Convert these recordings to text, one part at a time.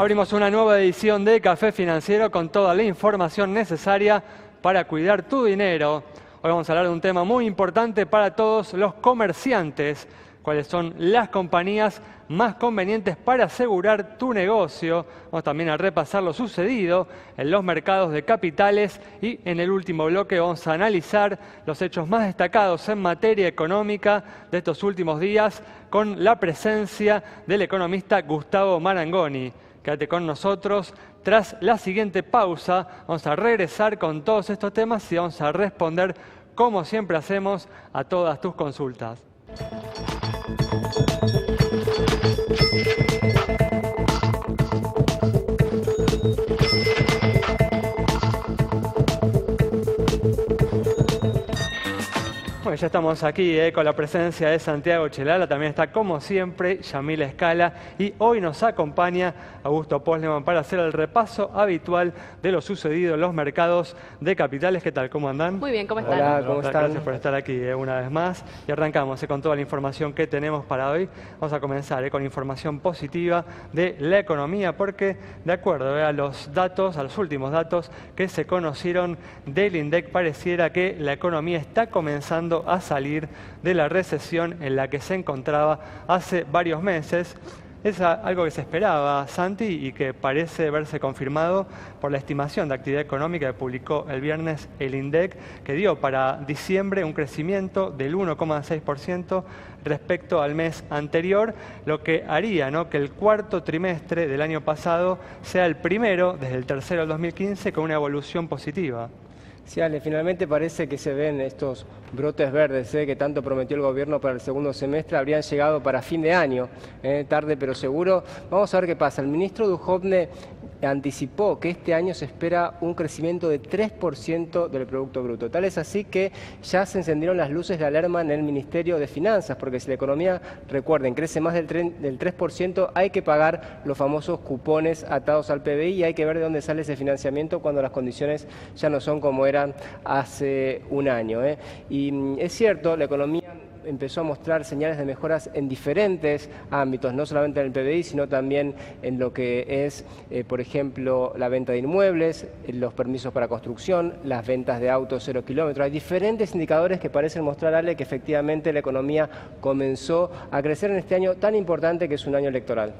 Abrimos una nueva edición de Café Financiero con toda la información necesaria para cuidar tu dinero. Hoy vamos a hablar de un tema muy importante para todos los comerciantes. Cuáles son las compañías más convenientes para asegurar tu negocio. Vamos también a repasar lo sucedido en los mercados de capitales y en el último bloque vamos a analizar los hechos más destacados en materia económica de estos últimos días con la presencia del economista Gustavo Marangoni. Quédate con nosotros. Tras la siguiente pausa vamos a regresar con todos estos temas y vamos a responder, como siempre hacemos, a todas tus consultas. Bueno, ya estamos aquí con la presencia de Santiago Chelala, también está como siempre Yamila Escala y hoy nos acompaña Augusto Posleman para hacer el repaso habitual de lo sucedido en los mercados de capitales. ¿Qué tal? ¿Cómo andan? Muy bien, ¿cómo están? Hola, ¿cómo están? Gracias por estar aquí una vez más y arrancamos con toda la información que tenemos para hoy. Vamos a comenzar con información positiva de la economía porque de acuerdo a los datos, a los últimos datos que se conocieron del INDEC, pareciera que la economía está comenzando a salir de la recesión en la que se encontraba hace varios meses. Es algo que se esperaba, Santi, y que parece verse confirmado por la estimación de actividad económica que publicó el viernes el INDEC, que dio para diciembre un crecimiento del 1,6% respecto al mes anterior, lo que haría que el cuarto trimestre del año pasado sea el primero desde el tercero del 2015 con una evolución positiva. Sí, Ale, finalmente parece que se ven estos brotes verdes que tanto prometió el gobierno para el segundo semestre, habrían llegado para fin de año, tarde pero seguro. Vamos a ver qué pasa. El ministro Duhovne anticipó que este año se espera un crecimiento de 3% del Producto Bruto. Tal es así que ya se encendieron las luces de alarma en el Ministerio de Finanzas, porque si la economía, recuerden, crece más del 3%, hay que pagar los famosos cupones atados al PBI y hay que ver de dónde sale ese financiamiento cuando las condiciones ya no son como eran hace un año. Y es cierto, la economía empezó a mostrar señales de mejoras en diferentes ámbitos, no solamente en el PBI, sino también en lo que es, por ejemplo, la venta de inmuebles, los permisos para construcción, las ventas de autos 0 kilómetros. Hay diferentes indicadores que parecen mostrar, Ale, que efectivamente la economía comenzó a crecer en este año tan importante que es un año electoral.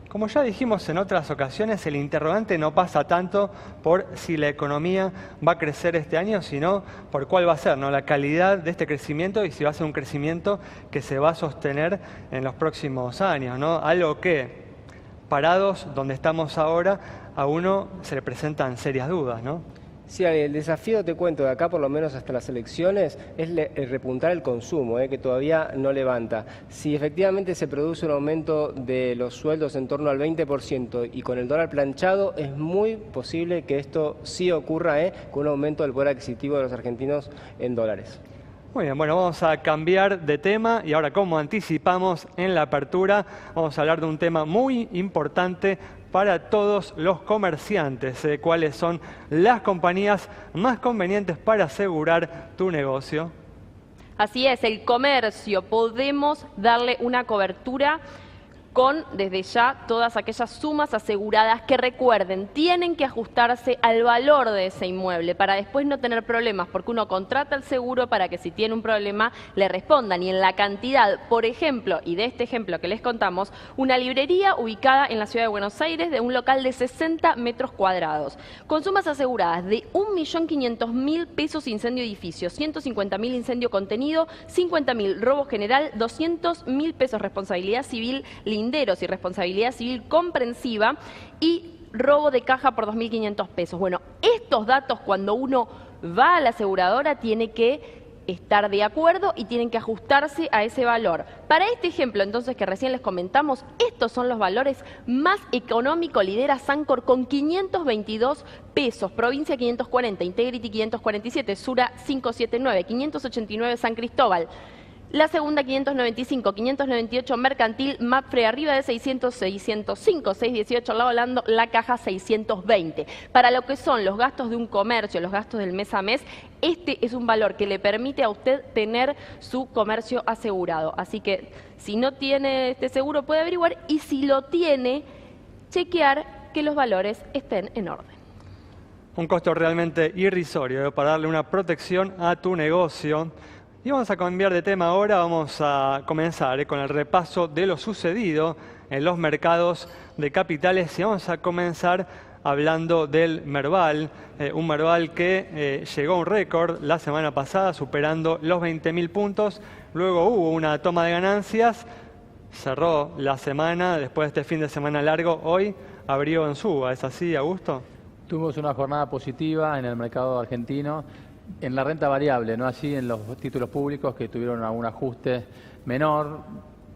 Como ya dijimos en otras ocasiones, el interrogante no pasa tanto por si la economía va a crecer este año, sino por cuál va a ser, la calidad de este crecimiento y si va a ser un crecimiento que se va a sostener en los próximos años, Algo que, parados donde estamos ahora, a uno se le presentan serias dudas, Sí, el desafío, te cuento, de acá por lo menos hasta las elecciones, es repuntar el consumo, que todavía no levanta. Si efectivamente se produce un aumento de los sueldos en torno al 20% y con el dólar planchado, es muy posible que esto sí ocurra con un aumento del poder adquisitivo de los argentinos en dólares. Muy bien, bueno, vamos a cambiar de tema y ahora, como anticipamos en la apertura, vamos a hablar de un tema muy importante para todos los comerciantes. ¿Cuáles son las compañías más convenientes para asegurar tu negocio? Así es, el comercio. Podemos darle una cobertura con, desde ya, todas aquellas sumas aseguradas que, recuerden, tienen que ajustarse al valor de ese inmueble para después no tener problemas, porque uno contrata el seguro para que si tiene un problema le respondan. Y en la cantidad, por ejemplo, y de este ejemplo que les contamos, una librería ubicada en la ciudad de Buenos Aires de un local de 60 metros cuadrados, con sumas aseguradas de 1.500.000 pesos incendio edificio, 150.000 incendio contenido, 50.000 robo general, 200.000 pesos responsabilidad civil linderos y responsabilidad civil comprensiva y robo de caja por 2.500 pesos. Bueno, estos datos cuando uno va a la aseguradora tiene que estar de acuerdo y tienen que ajustarse a ese valor. Para este ejemplo, entonces, que recién les comentamos, estos son los valores más económicos. Lidera Sancor con 522 pesos, Provincia 540, Integrity 547, Sura 579, 589 San Cristóbal. La segunda 595, 598 Mercantil, Mapfre arriba de 600, 605, 618 La Volando, La Caja 620. Para lo que son los gastos de un comercio, los gastos del mes a mes, este es un valor que le permite a usted tener su comercio asegurado. Así que si no tiene este seguro puede averiguar y si lo tiene, chequear que los valores estén en orden. Un costo realmente irrisorio para darle una protección a tu negocio. Y vamos a cambiar de tema ahora, vamos a comenzar con el repaso de lo sucedido en los mercados de capitales y vamos a comenzar hablando del Merval, un Merval que llegó a un récord la semana pasada superando los 20.000 puntos, luego hubo una toma de ganancias, cerró la semana después de este fin de semana largo, hoy abrió en suba, ¿es así, Augusto? Tuvimos una jornada positiva en el mercado argentino, en la renta variable, no así en los títulos públicos que tuvieron algún ajuste menor,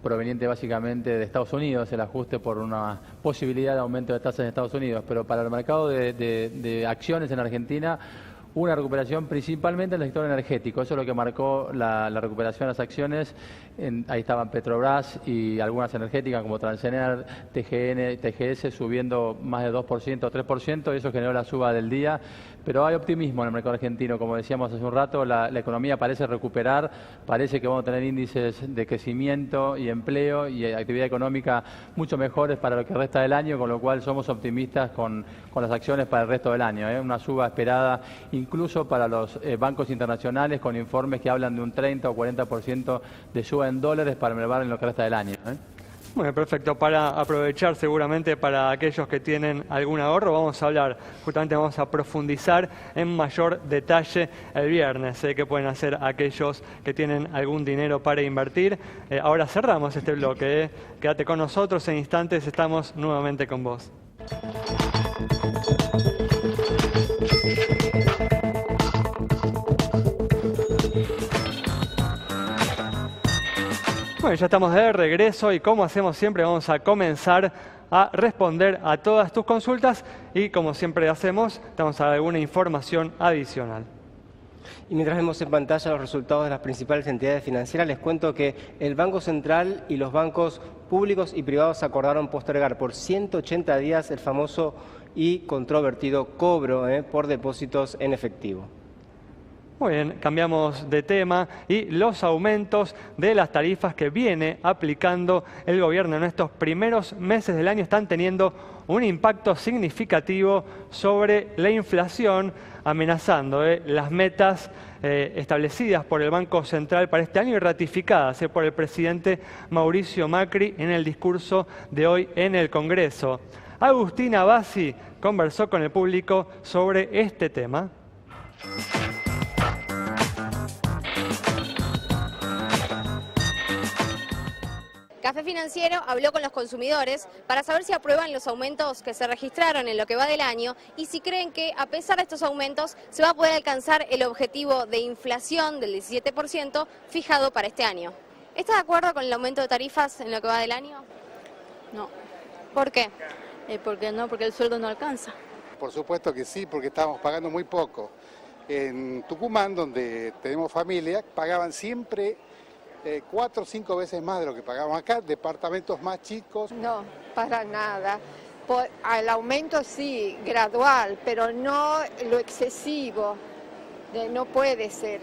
proveniente básicamente de Estados Unidos, el ajuste por una posibilidad de aumento de tasas en Estados Unidos, pero para el mercado de acciones en Argentina, una recuperación principalmente en el sector energético. Eso es lo que marcó la recuperación de las acciones. Ahí estaban Petrobras y algunas energéticas como Transener, TGN, TGS subiendo más de 2% o 3%. Eso generó la suba del día. Pero hay optimismo en el mercado argentino. Como decíamos hace un rato, la economía parece recuperar. Parece que vamos a tener índices de crecimiento y empleo y actividad económica mucho mejores para lo que resta del año, con lo cual somos optimistas con las acciones para el resto del año. Una suba esperada incluso para los bancos internacionales, con informes que hablan de un 30 o 40% de suba en dólares para Merval en lo que resta del año. Bueno, perfecto. Para aprovechar seguramente para aquellos que tienen algún ahorro, vamos a hablar, justamente vamos a profundizar en mayor detalle el viernes, qué pueden hacer aquellos que tienen algún dinero para invertir. Ahora cerramos este bloque. Quédate con nosotros, en instantes estamos nuevamente con vos. Bueno, ya estamos de regreso y como hacemos siempre vamos a comenzar a responder a todas tus consultas y como siempre hacemos, te vamos a dar alguna información adicional. Y mientras vemos en pantalla los resultados de las principales entidades financieras, les cuento que el Banco Central y los bancos públicos y privados acordaron postergar por 180 días el famoso y controvertido cobro por depósitos en efectivo. Muy bien, cambiamos de tema y los aumentos de las tarifas que viene aplicando el gobierno en estos primeros meses del año están teniendo un impacto significativo sobre la inflación, amenazando las metas establecidas por el Banco Central para este año y ratificadas por el presidente Mauricio Macri en el discurso de hoy en el Congreso. Agustina Bassi conversó con el público sobre este tema. Café Financiero habló con los consumidores para saber si aprueban los aumentos que se registraron en lo que va del año y si creen que a pesar de estos aumentos se va a poder alcanzar el objetivo de inflación del 17% fijado para este año. ¿Está de acuerdo con el aumento de tarifas en lo que va del año? No. ¿Por qué? Porque el sueldo no alcanza. Por supuesto que sí, porque estábamos pagando muy poco. En Tucumán, donde tenemos familia, pagaban siempre 4 o 5 veces más de lo que pagamos acá, departamentos más chicos. No, para nada. El aumento sí, gradual, pero no lo excesivo. No puede ser.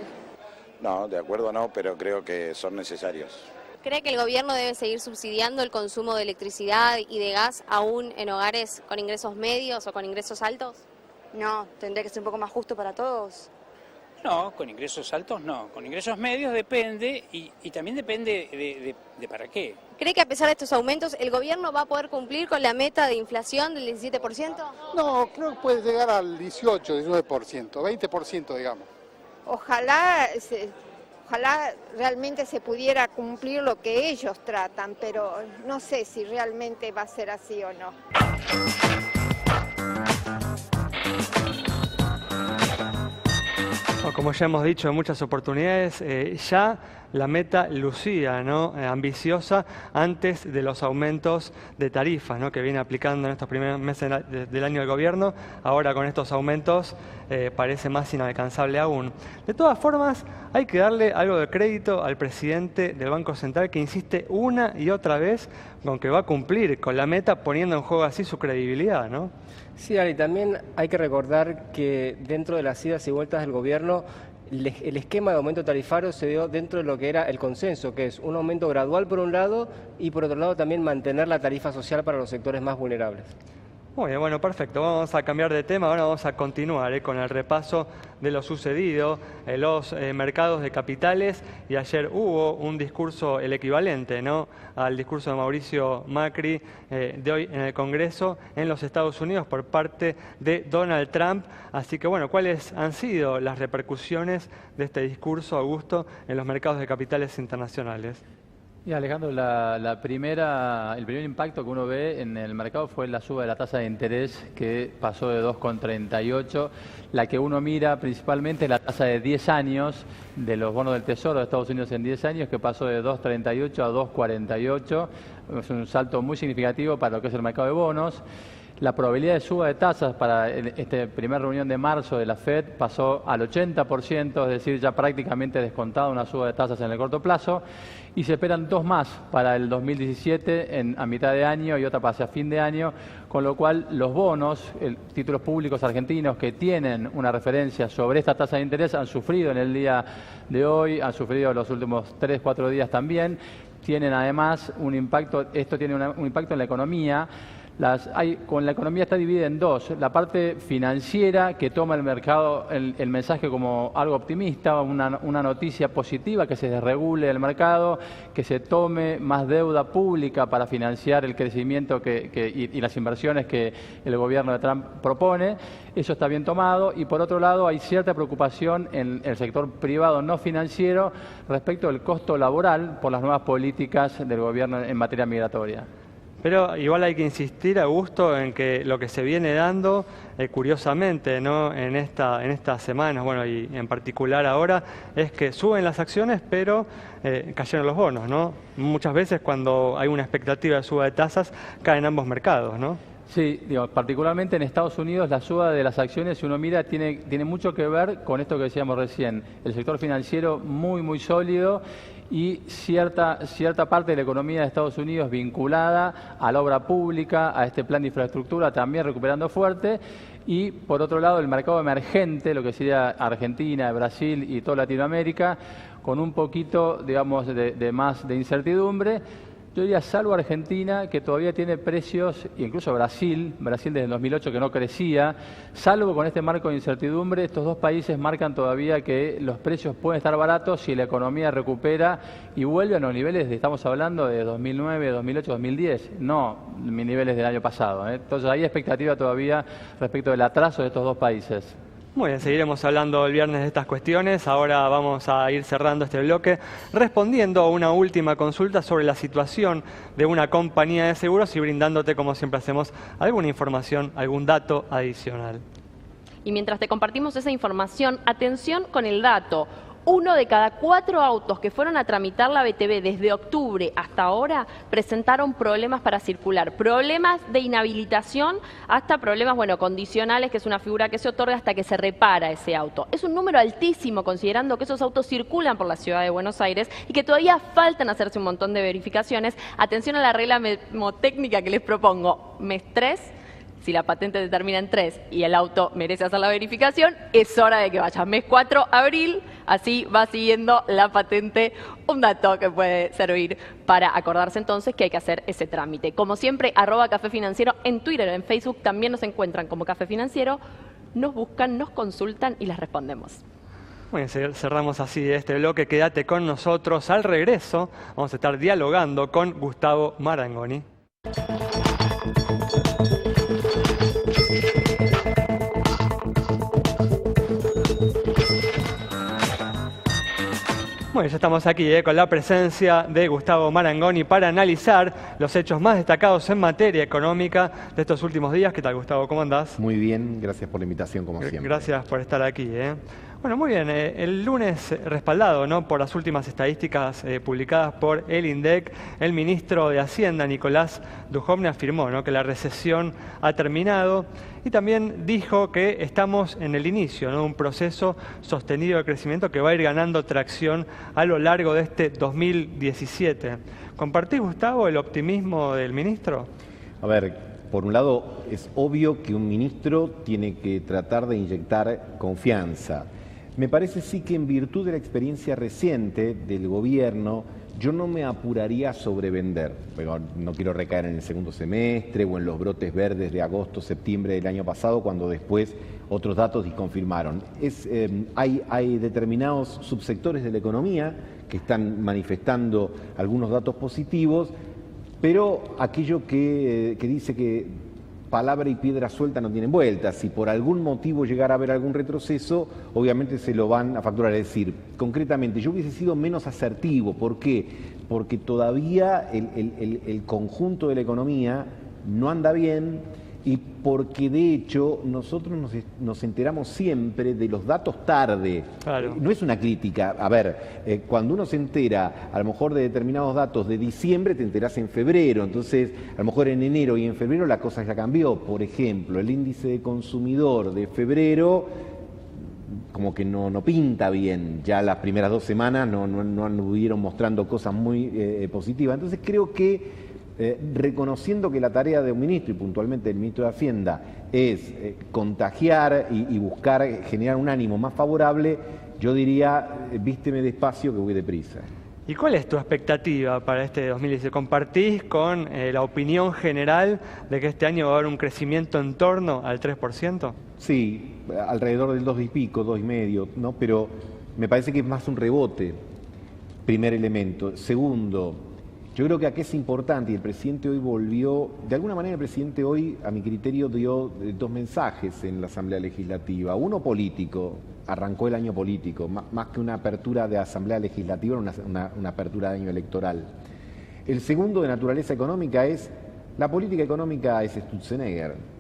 No, de acuerdo no, pero creo que son necesarios. ¿Cree que el gobierno debe seguir subsidiando el consumo de electricidad y de gas aún en hogares con ingresos medios o con ingresos altos? No, tendría que ser un poco más justo para todos. No, con ingresos altos no, con ingresos medios depende y también depende de para qué. ¿Cree que a pesar de estos aumentos el gobierno va a poder cumplir con la meta de inflación del 17%? No, creo que puede llegar al 18, 19%, 20% digamos. Ojalá realmente se pudiera cumplir lo que ellos tratan, pero no sé si realmente va a ser así o no. Como ya hemos dicho en muchas oportunidades, ya la meta lucía, ¿no? Ambiciosa antes de los aumentos de tarifas, ¿no? Que viene aplicando en estos primeros meses del año el gobierno. Ahora con estos aumentos parece más inalcanzable aún. De todas formas, hay que darle algo de crédito al presidente del Banco Central que insiste una y otra vez con que va a cumplir con la meta, poniendo en juego así su credibilidad, ¿no? Sí, Ari, también hay que recordar que dentro de las idas y vueltas del gobierno, el esquema de aumento tarifario se dio dentro de lo que era el consenso, que es un aumento gradual por un lado y por otro lado también mantener la tarifa social para los sectores más vulnerables. Muy bien, bueno, perfecto. Vamos a cambiar de tema. Ahora vamos a continuar con el repaso de lo sucedido en los mercados de capitales. Y ayer hubo un discurso, el equivalente, ¿no?, al discurso de Mauricio Macri de hoy en el Congreso en los Estados Unidos por parte de Donald Trump. Así que, bueno, ¿cuáles han sido las repercusiones de este discurso, Augusto, en los mercados de capitales internacionales? Y Alejandro, el primer impacto que uno ve en el mercado fue la suba de la tasa de interés, que pasó de 2,38. La que uno mira principalmente es la tasa de 10 años de los bonos del Tesoro de Estados Unidos en 10 años, que pasó de 2,38 a 2,48. Es un salto muy significativo para lo que es el mercado de bonos. La probabilidad de suba de tasas para esta primera reunión de marzo de la FED pasó al 80%, es decir, ya prácticamente descontada una suba de tasas en el corto plazo, y se esperan 2 más para el 2017 a mitad de año y otra para hacia fin de año, con lo cual los bonos, títulos públicos argentinos que tienen una referencia sobre esta tasa de interés han sufrido en el día de hoy, han sufrido los últimos 3-4 días también, tienen además un impacto, esto tiene un impacto en la economía. Con la economía está dividida en dos: la parte financiera, que toma el mercado el mensaje como algo optimista, una noticia positiva, que se desregule el mercado, que se tome más deuda pública para financiar el crecimiento y las inversiones que el gobierno de Trump propone. Eso está bien tomado. Y por otro lado, hay cierta preocupación en el sector privado no financiero respecto del costo laboral por las nuevas políticas del gobierno en materia migratoria. Pero igual hay que insistir, Augusto, en que lo que se viene dando, curiosamente, ¿no?, en estas semanas, bueno, y en particular ahora, es que suben las acciones, pero cayeron los bonos, ¿no? Muchas veces cuando hay una expectativa de suba de tasas, caen ambos mercados, ¿no? Sí, particularmente en Estados Unidos la suba de las acciones, si uno mira, tiene mucho que ver con esto que decíamos recién. El sector financiero muy sólido y cierta parte de la economía de Estados Unidos vinculada a la obra pública, a este plan de infraestructura también recuperando fuerte. Y por otro lado el mercado emergente, lo que sería Argentina, Brasil y toda Latinoamérica, con un poquito, digamos, más de incertidumbre. Yo diría, salvo Argentina, que todavía tiene precios, incluso Brasil desde el 2008 que no crecía, salvo con este marco de incertidumbre, estos dos países marcan todavía que los precios pueden estar baratos si la economía recupera y vuelve a los niveles, estamos hablando de 2009, 2008, 2010, no niveles del año pasado. Entonces hay expectativa todavía respecto del atraso de estos dos países. Muy bien, seguiremos hablando el viernes de estas cuestiones. Ahora vamos a ir cerrando este bloque respondiendo a una última consulta sobre la situación de una compañía de seguros y brindándote, como siempre hacemos, alguna información, algún dato adicional. Y mientras te compartimos esa información, atención con el dato. 1 de cada 4 autos que fueron a tramitar la BTV desde octubre hasta ahora presentaron problemas para circular. Problemas de inhabilitación hasta problemas, condicionales, que es una figura que se otorga hasta que se repara ese auto. Es un número altísimo considerando que esos autos circulan por la ciudad de Buenos Aires y que todavía faltan hacerse un montón de verificaciones. Atención a la regla mnemotécnica que les propongo. Mes 3. Si la patente determina en 3 y el auto merece hacer la verificación, es hora de que vaya. Mes 4, abril, así va siguiendo la patente. Un dato que puede servir para acordarse entonces que hay que hacer ese trámite. Como siempre, @Café Financiero en Twitter, en Facebook también nos encuentran como Café Financiero. Nos buscan, nos consultan y les respondemos. Bueno, cerramos así este bloque. Quédate con nosotros. Al regreso vamos a estar dialogando con Gustavo Marangoni. Bueno, ya estamos aquí con la presencia de Gustavo Marangoni para analizar los hechos más destacados en materia económica de estos últimos días. ¿Qué tal, Gustavo? ¿Cómo andás? Muy bien, gracias por la invitación, como siempre. Gracias por estar aquí. Bueno, muy bien. El lunes, respaldado, ¿no?, por las últimas estadísticas publicadas por el INDEC, el ministro de Hacienda, Nicolás Dujovne, afirmó, ¿no?, que la recesión ha terminado y también dijo que estamos en el inicio, ¿no?, de un proceso sostenido de crecimiento que va a ir ganando tracción a lo largo de este 2017. ¿Compartís, Gustavo, el optimismo del ministro? A ver, por un lado, es obvio que un ministro tiene que tratar de inyectar confianza. Me parece sí que en virtud de la experiencia reciente del gobierno, yo no me apuraría a sobrevender, pero no quiero recaer en el segundo semestre o en los brotes verdes de agosto, septiembre del año pasado, cuando después otros datos disconfirmaron. Hay determinados subsectores de la economía que están manifestando algunos datos positivos, pero aquello que dice que palabra y piedra suelta no tienen vuelta. Si por algún motivo llegara a haber algún retroceso, obviamente se lo van a facturar. Es decir, concretamente, yo hubiese sido menos asertivo. ¿Por qué? Porque todavía el conjunto de la economía no anda bien, y porque de hecho nosotros nos enteramos siempre de los datos tarde. Claro. No es una crítica. A ver, cuando uno se entera a lo mejor de determinados datos de diciembre, te enterás en febrero. Entonces, a lo mejor en enero y en febrero la cosa ya cambió. Por ejemplo, el índice de consumidor de febrero como que no pinta bien. Ya las primeras 2 semanas no anduvieron mostrando cosas muy positivas. Entonces creo que reconociendo que la tarea de un ministro, y puntualmente del ministro de Hacienda, es contagiar y buscar generar un ánimo más favorable, yo diría, vísteme despacio que voy deprisa. ¿Y cuál es tu expectativa para este 2016? ¿Compartís con la opinión general de que este año va a haber un crecimiento en torno al 3%? Sí, alrededor del 2 y pico, 2,5, ¿no? Pero me parece que es más un rebote, primer elemento. Segundo, yo creo que aquí es importante, y el presidente hoy volvió, de alguna manera el presidente hoy, a mi criterio, dio 2 mensajes en la Asamblea Legislativa. Uno político, arrancó el año político, más que una apertura de Asamblea Legislativa, una apertura de año electoral. El segundo, de naturaleza económica, es la política económica es Sturzenegger,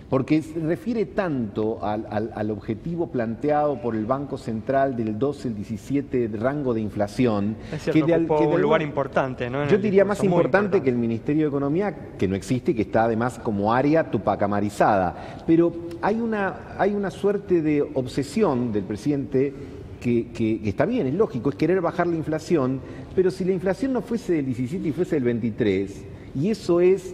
porque se refiere tanto al objetivo planteado por el Banco Central del 12 al 17 rango de inflación. Es cierto, que ocupó un lugar importante, ¿no? Yo diría más importante que el Ministerio de Economía, que no existe y que está además como área tupacamarizada. Pero hay una suerte de obsesión del presidente que está bien, es lógico, es querer bajar la inflación, pero si la inflación no fuese del 17 y fuese del 23, y eso es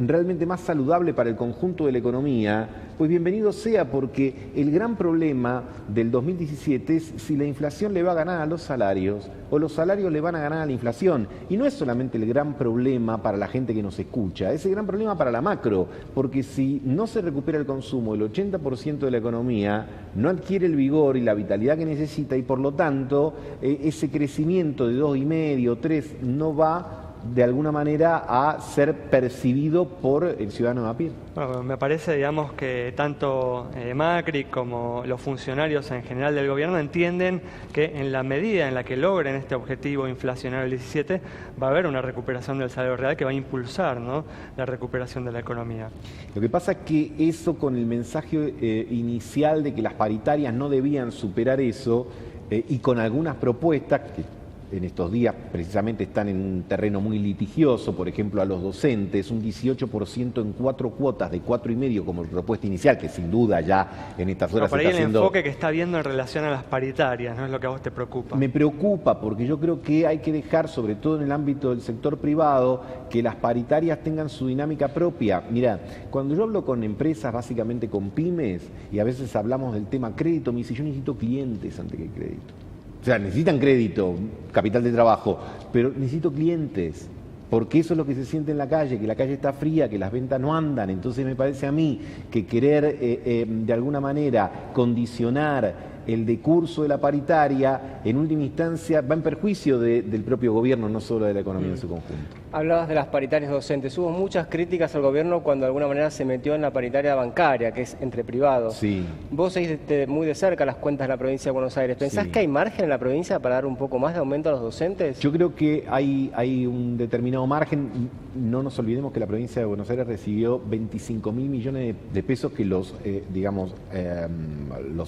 realmente más saludable para el conjunto de la economía, pues bienvenido sea, porque el gran problema del 2017 es si la inflación le va a ganar a los salarios o los salarios le van a ganar a la inflación. Y no es solamente el gran problema para la gente que nos escucha, es el gran problema para la macro, porque si no se recupera el consumo, el 80% de la economía no adquiere el vigor y la vitalidad que necesita, y por lo tanto ese crecimiento de 2,5, 3 no va de alguna manera a ser percibido por el ciudadano de a pie. Bueno, me parece, digamos, que tanto Macri como los funcionarios en general del gobierno entienden que en la medida en la que logren este objetivo inflacionario del 17, va a haber una recuperación del salario real que va a impulsar, ¿no?, la recuperación de la economía. Lo que pasa es que eso, con el mensaje inicial de que las paritarias no debían superar eso, y con algunas propuestas que en estos días precisamente están en un terreno muy litigioso, por ejemplo a los docentes, un 18% en 4 cuotas de 4,5 como propuesta inicial, que sin duda ya en estas horas por ahí está haciendo... el enfoque que está viendo en relación a las paritarias, ¿no es lo que a vos te preocupa? Me preocupa porque yo creo que hay que dejar, sobre todo en el ámbito del sector privado, que las paritarias tengan su dinámica propia. Mirá, cuando yo hablo con empresas, básicamente con pymes, y a veces hablamos del tema crédito, me dice, yo necesito clientes antes que crédito. O sea, necesitan crédito, capital de trabajo, pero necesito clientes, porque eso es lo que se siente en la calle, que la calle está fría, que las ventas no andan. Entonces me parece a mí que querer de alguna manera condicionar el decurso de la paritaria, en última instancia, va en perjuicio del propio gobierno, no solo de la economía en su conjunto. Hablabas de las paritarias docentes. Hubo muchas críticas al gobierno cuando de alguna manera se metió en la paritaria bancaria, que es entre privados. Sí. Vos seguís muy de cerca las cuentas de la provincia de Buenos Aires. ¿Pensás que hay margen en la provincia para dar un poco más de aumento a los docentes? Yo creo que hay un determinado margen. No nos olvidemos que la provincia de Buenos Aires recibió 25.000 millones de pesos que los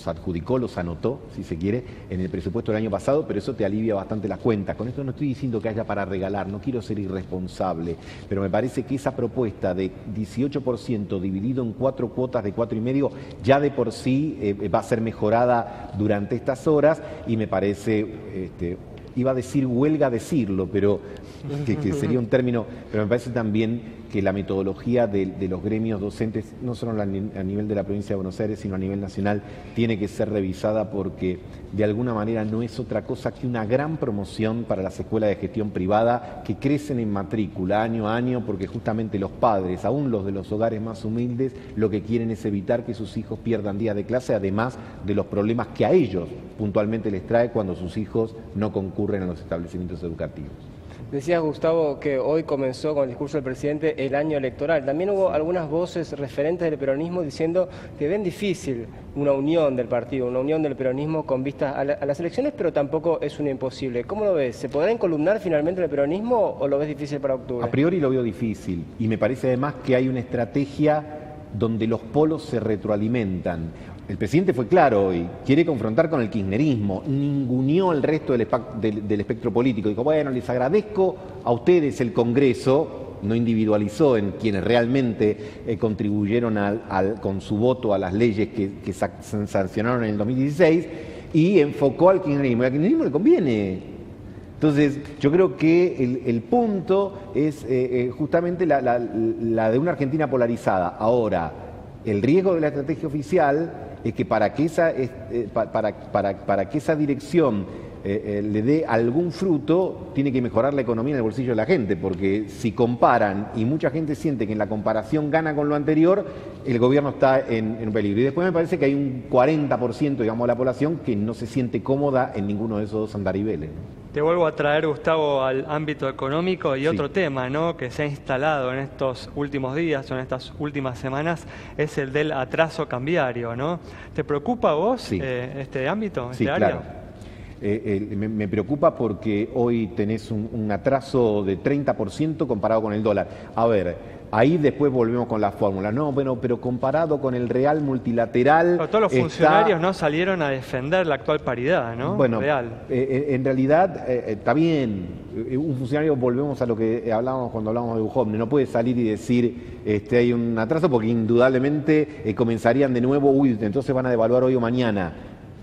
adjudicó, los anotó, si se quiere, en el presupuesto del año pasado, pero eso te alivia bastante las cuentas. Con esto no estoy diciendo que haya para regalar, no quiero ser irresponsable, pero me parece que esa propuesta de 18% dividido en 4 cuotas de 4,5 ya de por sí va a ser mejorada durante estas horas, y me parece... iba a decir huelga decirlo, pero que sería un término, pero me parece también que la metodología de los gremios docentes, no solo a nivel de la provincia de Buenos Aires, sino a nivel nacional, tiene que ser revisada porque de alguna manera no es otra cosa que una gran promoción para las escuelas de gestión privada que crecen en matrícula año a año, porque justamente los padres, aún los de los hogares más humildes, lo que quieren es evitar que sus hijos pierdan días de clase, además de los problemas que a ellos puntualmente les trae cuando sus hijos no concurren a los establecimientos educativos. Decías, Gustavo, que hoy comenzó con el discurso del presidente el año electoral. También hubo algunas voces referentes del peronismo diciendo que ven difícil una unión del partido, una unión del peronismo con vistas a las elecciones, pero tampoco es una imposible. ¿Cómo lo ves? ¿Se podrá encolumnar finalmente el peronismo o lo ves difícil para octubre? A priori lo veo difícil y me parece además que hay una estrategia donde los polos se retroalimentan. El presidente fue claro hoy, quiere confrontar con el kirchnerismo, ninguneó el resto del espectro político. Dijo, bueno, les agradezco a ustedes el Congreso, no individualizó en quienes realmente contribuyeron con su voto a las leyes que sancionaron en el 2016, y enfocó al kirchnerismo. Y al kirchnerismo le conviene. Entonces, yo creo que el punto es justamente la de una Argentina polarizada. Ahora, el riesgo de la estrategia oficial es que para que esa dirección le dé algún fruto, tiene que mejorar la economía en el bolsillo de la gente, porque si comparan, y mucha gente siente que en la comparación gana con lo anterior, el gobierno está en peligro. Y después me parece que hay un 40%, digamos, de la población que no se siente cómoda en ninguno de esos dos andariveles, ¿no? Te vuelvo a traer, Gustavo, al ámbito económico y otro tema, ¿no?, que se ha instalado en estos últimos días o en estas últimas semanas, es el del atraso cambiario, ¿no? ¿Te preocupa a vos este ámbito, este área? Claro. Me preocupa porque hoy tenés un atraso de 30% comparado con el dólar. A ver, ahí después volvemos con la fórmula. No, bueno, pero comparado con el real multilateral... Pero todos los funcionarios no salieron a defender la actual paridad, ¿no? Bueno, real. En realidad está bien. Un funcionario, volvemos a lo que hablábamos cuando hablábamos de Duhovne, no puede salir y decir hay un atraso porque indudablemente comenzarían de nuevo, entonces van a devaluar hoy o mañana.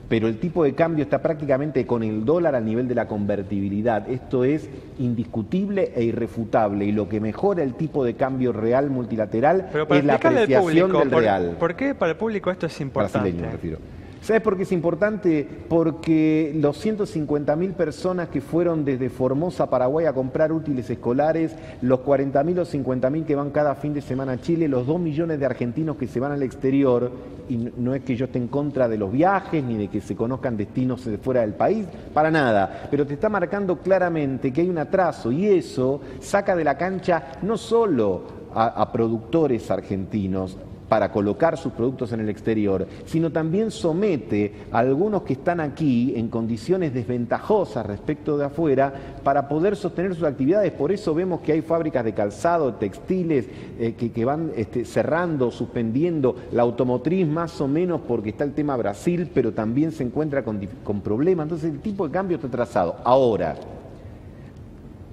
Pero el tipo de cambio está prácticamente con el dólar al nivel de la convertibilidad. Esto es indiscutible e irrefutable. Y lo que mejora el tipo de cambio real multilateral es la apreciación del real. ¿Por qué para el público esto es importante? Brasileño, me refiero. ¿Sabes por qué es importante? Porque los 150.000 personas que fueron desde Formosa, Paraguay, a comprar útiles escolares, los 40.000 o 50.000 que van cada fin de semana a Chile, los 2 millones de argentinos que se van al exterior, y no es que yo esté en contra de los viajes ni de que se conozcan destinos de fuera del país, para nada, pero te está marcando claramente que hay un atraso y eso saca de la cancha no solo a productores argentinos para colocar sus productos en el exterior, sino también somete a algunos que están aquí en condiciones desventajosas respecto de afuera para poder sostener sus actividades. Por eso vemos que hay fábricas de calzado, textiles, que van cerrando, suspendiendo, la automotriz más o menos porque está el tema Brasil, pero también se encuentra con problemas. Entonces el tipo de cambio está atrasado. Ahora,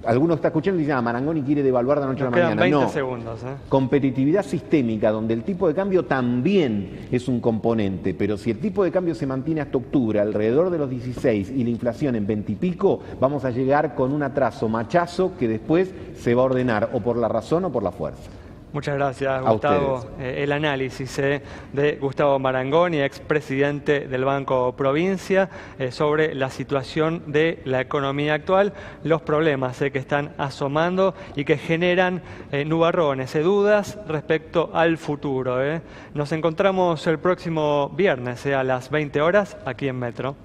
algunos están escuchando y dicen, Marangoni quiere devaluar de la noche a la mañana. 20 segundos. Competitividad sistémica, donde el tipo de cambio también es un componente, pero si el tipo de cambio se mantiene hasta octubre alrededor de los 16 y la inflación en 20 y pico, vamos a llegar con un atraso machazo que después se va a ordenar o por la razón o por la fuerza. Muchas gracias, Gustavo. El análisis de Gustavo Marangoni, expresidente del Banco Provincia, sobre la situación de la economía actual, los problemas que están asomando y que generan nubarrones, dudas respecto al futuro. Nos encontramos el próximo viernes a las 20 horas aquí en Metro.